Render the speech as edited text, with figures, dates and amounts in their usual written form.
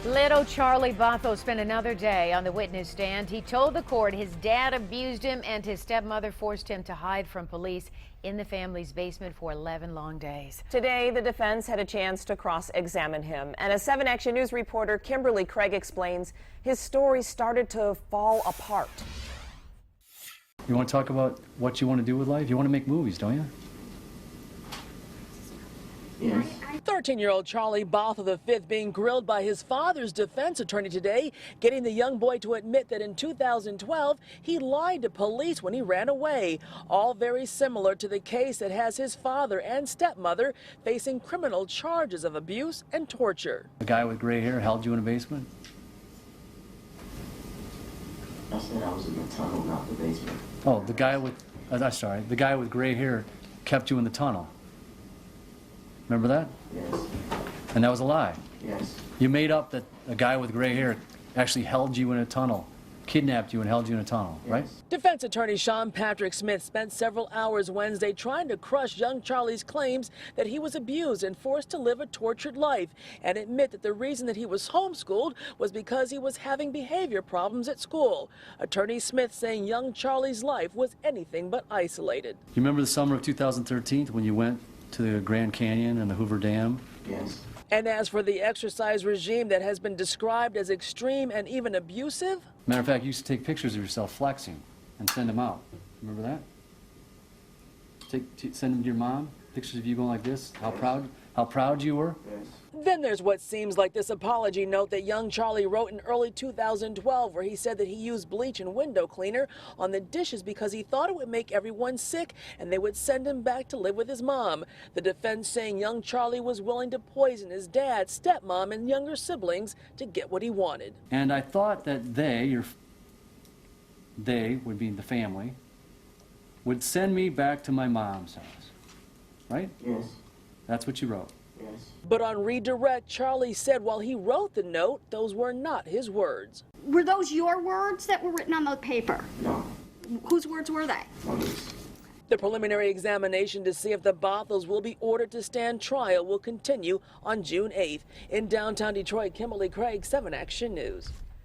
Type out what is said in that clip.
Little Charlie Bothuell spent another day on the witness stand. He told the court his dad abused him and his stepmother forced him to hide from police in the family's basement for 11 long days. Today, the defense had a chance to cross-examine him. And as 7 Action News reporter Kimberly Craig explains, his story started to fall apart. You want to talk about what you want to do with life? You want to make movies, don't you? Yes. 13-year-old Charlie Bothuell V being grilled by his father's defense attorney today, getting the young boy to admit that in 2012 he lied to police when he ran away. All very similar to the case that has his father and stepmother facing criminal charges of abuse and torture. The guy with gray hair held you in a basement? I said I was in the tunnel, not the basement. Oh, the guy with, the guy with gray hair kept you in the tunnel. Remember that? Yes. And that was a lie. Yes. You made up that a guy with gray hair actually held you in a tunnel, kidnapped you and held you in a tunnel, Yes. right? Defense attorney Sean Patrick Smith spent several hours Wednesday trying to crush young Charlie's claims that he was abused and forced to live a tortured life, and admit that the reason that he was homeschooled was because he was having behavior problems at school. Attorney Smith saying young Charlie's life was anything but isolated. You remember the summer of 2013 when you went to the Grand Canyon and the Hoover Dam? Yes. And as for the exercise regime that has been described as extreme and even abusive, Matter of fact, you used to take pictures of yourself flexing and send them out. Remember that? Send them to your mom, pictures of you going like this, how proud you were. Yes. then there's what seems like this apology note that young Charlie wrote in early 2012, where he said that he used bleach and window cleaner on the dishes because he thought it would make everyone sick and they would send him back to live with his mom. The defense saying young Charlie was willing to poison his dad, stepmom, and younger siblings to get what he wanted. And I thought that they would be the family, would send me back to my mom's house, right? Yes. That's what you wrote. Yes. But on redirect, Charlie said while he wrote the note, those were not his words. Were those your words that were written on the paper? No. Whose words were they? Mother's. The preliminary examination to see if the Bothuells will be ordered to stand trial will continue on June 8th. In downtown Detroit, Kimberly Craig, 7 Action News.